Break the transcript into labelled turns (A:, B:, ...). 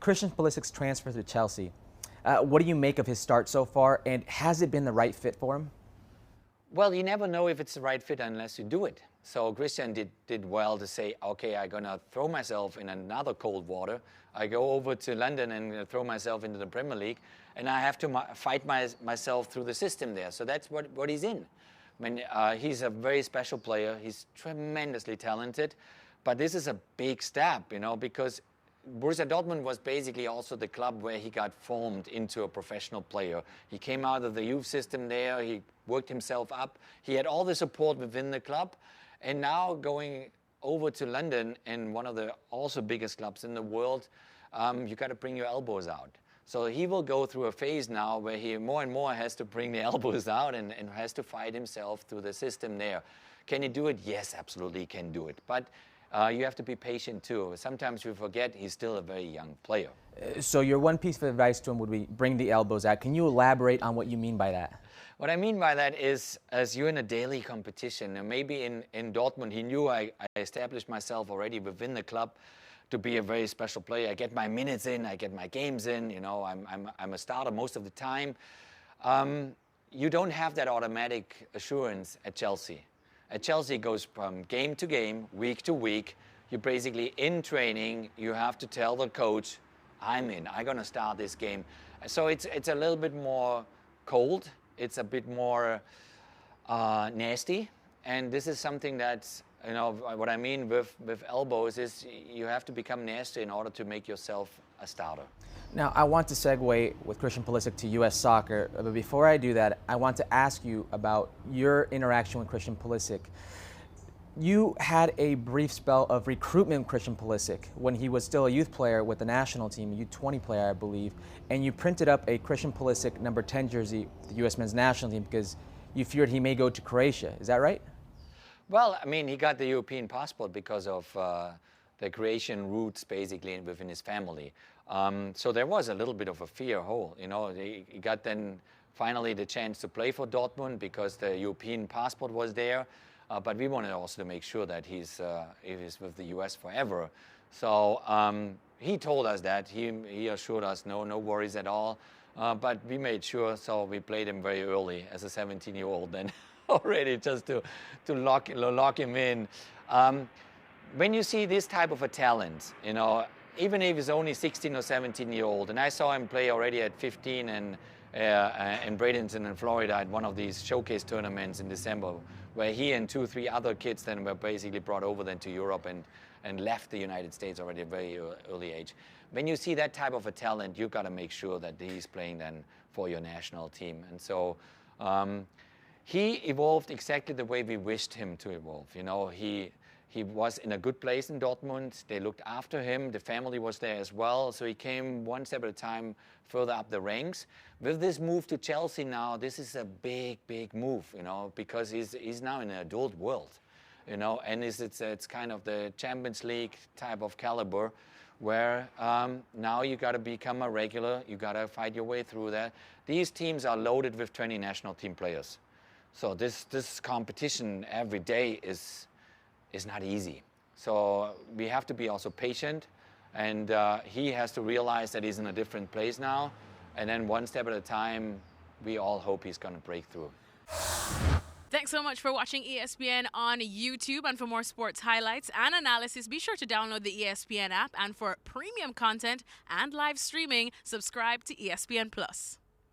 A: Christian Pulisic's transfer to Chelsea. What do you make of his start so far, and has it been the right fit for him?
B: Well, you never know if it's the right fit unless you do it. So Christian did well to say, okay, I'm going to throw myself in another cold water. I go over to London and throw myself into the Premier League, and I have to fight myself through the system there. So that's what he's in. I mean, he's a very special player. He's tremendously talented. But this is a big step, because Borussia Dortmund was basically also the club where he got formed into a professional player. He came out of the youth system there. He worked himself up. He had all the support within the club. And now going over to London and one of the also biggest clubs in the world, you got to bring your elbows out. So he will go through a phase now where he more and more has to bring the elbows out and has to fight himself through the system there. Can he do it? Yes, absolutely he can do it. But you have to be patient too. Sometimes you forget he's still a very young player.
A: So your one piece of advice to him would be bring the elbows out. Can you elaborate on what you mean by that?
B: What I mean by that is, as you're in a daily competition, and maybe in Dortmund, he knew I established myself already within the club to be a very special player. I get my minutes in, I get my games in, I'm a starter most of the time. You don't have that automatic assurance at Chelsea. At Chelsea, it goes from game to game, week to week. You're basically in training. You have to tell the coach, I'm in. I'm going to start this game. So it's a little bit more cold. It's a bit more nasty. And this is something that's, what I mean with elbows is you have to become nasty in order to make yourself a starter.
A: Now, I want to segue with Christian Pulisic to U.S. soccer, but before I do that, I want to ask you about your interaction with Christian Pulisic. You had a brief spell of recruitment with Christian Pulisic when he was still a youth player with the national team, a U20 player, I believe, and you printed up a Christian Pulisic number 10 jersey for the U.S. men's national team because you feared he may go to Croatia. Is that right?
B: Well, I mean, he got the European passport because of the Croatian roots, basically, within his family. So there was a little bit of a fear hole, He got then finally the chance to play for Dortmund because the European passport was there. But we wanted also to make sure that he's with the U.S. forever. So he told us that. He assured us no worries at all. But we made sure, so we played him very early as a 17-year-old then already just to lock him in. When you see this type of a talent, even if he's only 16 or 17-year-old, and I saw him play already at 15 in Bradenton in Florida at one of these showcase tournaments in December, where he and 2-3 other kids then were basically brought over then to Europe and left the United States already at a very early age. When you see that type of a talent, you've got to make sure that he's playing then for your national team. And so he evolved exactly the way we wished him to evolve. He was in a good place in Dortmund. They looked after him. The family was there as well. So he came one step at a time further up the ranks. With this move to Chelsea now, this is a big move, because he's now in an adult world, and it's kind of the Champions League type of caliber where now you got to become a regular. You got to fight your way through that. These teams are loaded with 20 national team players. So this competition every day is not easy. So we have to be also patient, and he has to realize that he's in a different place now, and then one step at a time, we all hope he's going to break through.
C: Thanks so much for watching ESPN on YouTube, and for more sports highlights and analysis, be sure to download the ESPN app, and for premium content and live streaming, subscribe to ESPN+.